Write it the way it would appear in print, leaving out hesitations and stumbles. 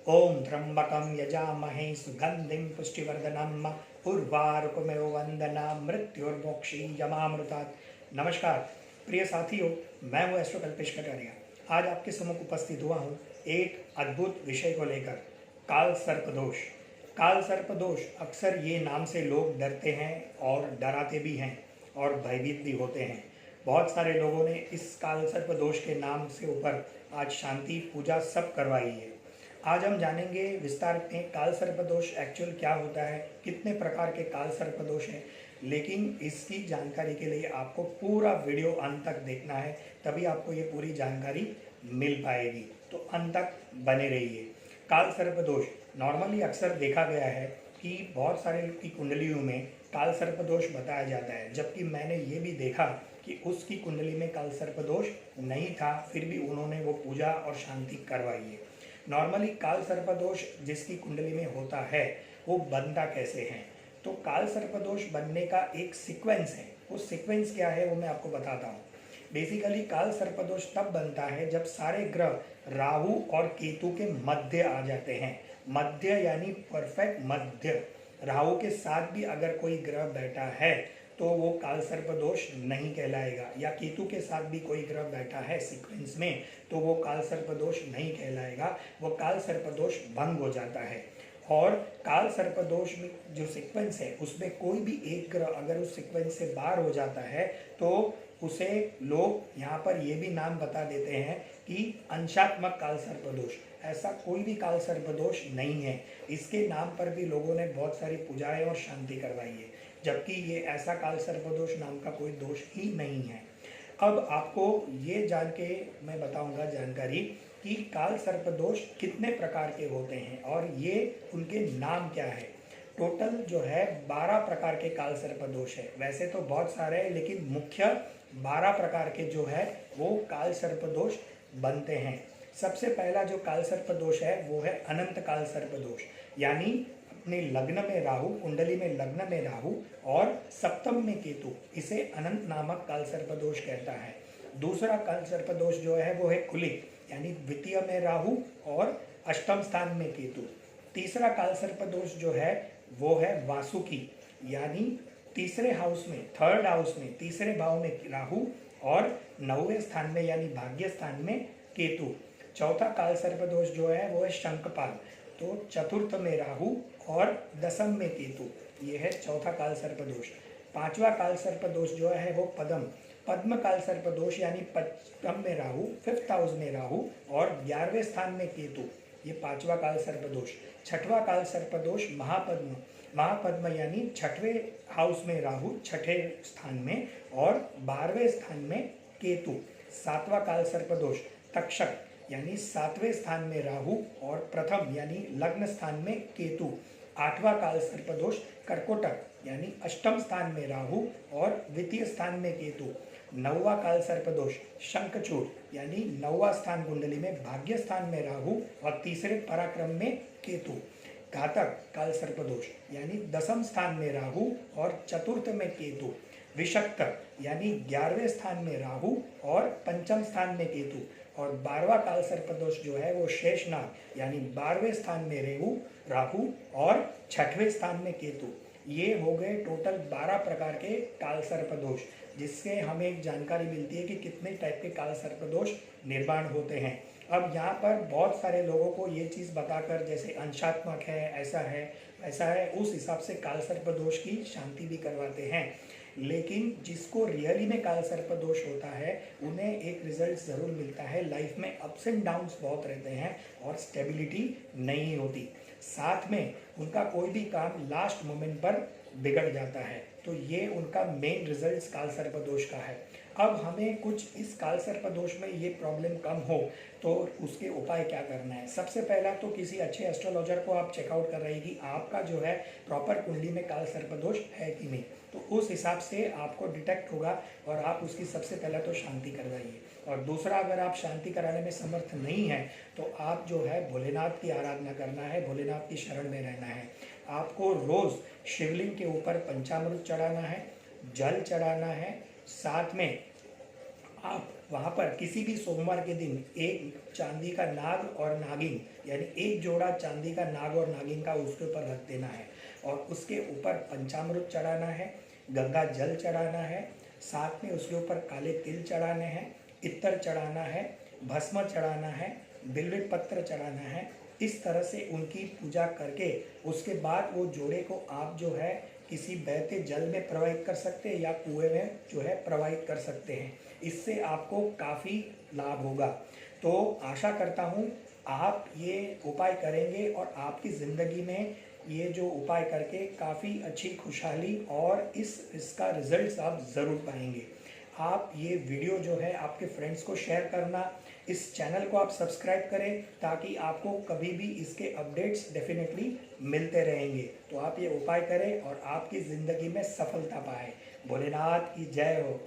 ओम त्र्यंबकं यजामहे सुगंधिं पुष्टिवर्धनम् उर्वारुकमेव वंदना मृत्युर्मोक्षीयमामृतात्। नमस्कार प्रिय साथियों, मैं हूँ एस्ट्रो कल्पेश कटारिया। आज आपके सम्मुख उपस्थित हुआ हूँ एक अद्भुत विषय को लेकर, काल सर्प दोष। काल सर्प दोष अक्सर ये नाम से लोग डरते हैं और डराते भी हैं और भयभीत भी होते हैं। बहुत सारे लोगों ने इस काल सर्प दोष के नाम से ऊपर आज शांति पूजा सब करवाई है। आज हम जानेंगे विस्तार में काल सर्प दोष एक्चुअल क्या होता है, कितने प्रकार के काल सर्प दोष हैं। लेकिन इसकी जानकारी के लिए आपको पूरा वीडियो अंत तक देखना है, तभी आपको ये पूरी जानकारी मिल पाएगी। तो अंत तक बने रहिए। काल सर्प दोष नॉर्मली अक्सर देखा गया है कि बहुत सारे की कुंडलियों में काल सर्प दोष बताया जाता है, जबकि मैंने ये भी देखा कि उसकी कुंडली में काल सर्प दोष नहीं था, फिर भी उन्होंने वो पूजा और शांति करवाई है। नॉर्मली काल सर्प दोष जिसकी कुंडली में होता है वो बनता कैसे है, तो काल सर्प दोष बनने का एक सीक्वेंस है। वो सीक्वेंस क्या है वो मैं आपको बताता हूँ। बेसिकली काल सर्प दोष तब बनता है जब सारे ग्रह राहु और केतु के मध्य आ जाते हैं। मध्य यानी परफेक्ट मध्य। राहु के साथ भी अगर कोई ग्रह बैठा है तो वो काल सर्प दोष नहीं कहलाएगा, या केतु के साथ भी कोई ग्रह बैठा है सीक्वेंस में तो वो काल सर्प दोष नहीं कहलाएगा, वो काल सर्प दोष भंग हो जाता है। और काल सर्प दोष में जो सीक्वेंस है उसमें कोई भी एक ग्रह अगर उस सीक्वेंस से बाहर हो जाता है तो उसे लोग यहाँ पर ये भी नाम बता देते हैं कि अंशात्मक काल सर्प दोष। ऐसा कोई भी काल सर्प दोष नहीं है, इसके नाम पर भी लोगों ने बहुत सारी पूजाएं और शांति करवाई है, जबकि ये ऐसा काल सर्प दोष नाम का कोई दोष ही नहीं है। अब आपको ये जान के मैं बताऊंगा जानकारी कि काल सर्प दोष कितने प्रकार के होते हैं और ये उनके नाम क्या है। टोटल जो है 12 प्रकार के काल सर्प दोष है। वैसे तो बहुत सारे हैं, लेकिन मुख्य 12 प्रकार के जो है वो काल सर्प दोष बनते हैं। सबसे पहला जो काल सर्प दोष है वो है अनंत काल सर्प दोष, यानी अपने लग्न में राहु, कुंडली में लग्न में राहु और सप्तम में केतु, इसे अनंत नामक काल सर्प दोष कहता है। दूसरा काल सर्प दोष जो है वो है कुलिक, यानी द्वितीय में राहु और अष्टम स्थान में केतु। तीसरा काल सर्प दोष जो है वो है वासुकी, यानी तीसरे हाउस में, थर्ड हाउस में, तीसरे भाव में राहु और 9वें स्थान में यानी भाग्य स्थान में केतु। चौथा काल सर्प दोष जो है वो है शंखपाल, तो चतुर्थ में राहु और दसम में केतु, ये है चौथा काल सर्प दोष। पांचवा काल सर्प दोष जो है वो पद्म काल सर्प दोष, यानी पंचम में राहु, 5th हाउस में राहु और 11वें स्थान में केतु, ये पांचवा काल सर्प दोष। छठवां काल सर्प दोष महापद्म यानी 6वें हाउस में राहु, 6ठे स्थान में और 12वें स्थान में केतु। सातवां काल सर्प दोष तक्षक, यानी 7वें स्थान में राहु और प्रथम यानी लग्न स्थान में केतु। आठवां काल सर्प दोष कर्कोटक, यानी अष्टम स्थान में राहु और द्वितीय स्थान में केतु। 9वां काल सर्प दोष शंखचूड़, यानी 9वां स्थान कुंडली में भाग्य स्थान में राहु और तीसरे पराक्रम में केतु। घातक काल सर्प दोष, यानी 10th स्थान में राहु और चतुर्थ में केतु। विषक्त, यानी 11वें स्थान में राहु और पंचम स्थान में केतु। और 12वां काल सर्प दोष जो है वो शेषनाग, यानी 12वें स्थान में राहु और 6वें स्थान में केतु। ये हो गए टोटल 12 प्रकार के काल सर्प दोष, जिससे हमें एक जानकारी मिलती है कि कितने टाइप के काल सर्प दोष निर्माण होते हैं। अब यहाँ पर बहुत सारे लोगों को ये चीज़ बताकर, जैसे अंशात्मक है, ऐसा है, उस हिसाब से काल सर्प दोष की शांति भी करवाते हैं। लेकिन जिसको रियली में काल सर्प दोष होता है उन्हें एक रिजल्ट ज़रूर मिलता है। लाइफ में अप्स एंड डाउन्स बहुत रहते हैं और स्टेबिलिटी नहीं होती, साथ में उनका कोई भी काम लास्ट मोमेंट पर बिगड़ जाता है। तो ये उनका मेन रिजल्ट काल सर्प दोष का है। अब हमें कुछ इस काल सर्प दोष में ये प्रॉब्लम कम हो तो उसके उपाय क्या करना है। सबसे पहला तो किसी अच्छे एस्ट्रोलॉजर को आप चेकआउट कर रहे हैं कि आपका जो है प्रॉपर कुंडली में काल सर्प दोष है कि नहीं, तो उस हिसाब से आपको डिटेक्ट होगा और आप उसकी सबसे पहले तो शांति करवाइए। और दूसरा, अगर आप शांति कराने में समर्थ नहीं है तो आप जो है भोलेनाथ की आराधना करना है, भोलेनाथ की शरण में रहना है। आपको रोज़ शिवलिंग के ऊपर पंचामृत चढ़ाना है, जल चढ़ाना है, साथ में आप वहाँ पर किसी भी सोमवार के दिन एक चांदी का नाग और नागिन, यानी एक जोड़ा चांदी का नाग और नागिन का उसके ऊपर रख देना है और उसके ऊपर पंचामृत चढ़ाना है, गंगा जल चढ़ाना है, साथ में उसके ऊपर काले तिल चढ़ाने हैं, इत्र चढ़ाना है, भस्म चढ़ाना है, बिल्व पत्र चढ़ाना है। इस तरह से उनकी पूजा करके उसके बाद वो जोड़े को आप जो है किसी बहते जल में प्रवाहित कर सकते हैं या कुएं में जो है प्रवाहित कर सकते हैं। इससे आपको काफ़ी लाभ होगा। तो आशा करता हूँ आप ये उपाय करेंगे और आपकी ज़िंदगी में ये जो उपाय करके काफ़ी अच्छी खुशहाली और इसका रिज़ल्ट आप ज़रूर पाएंगे। आप ये वीडियो जो है आपके फ्रेंड्स को शेयर करना, इस चैनल को आप सब्सक्राइब करें ताकि आपको कभी भी इसके अपडेट्स डेफिनेटली मिलते रहेंगे। तो आप ये उपाय करें और आपकी ज़िंदगी में सफलता पाएं। भोलेनाथ की जय हो।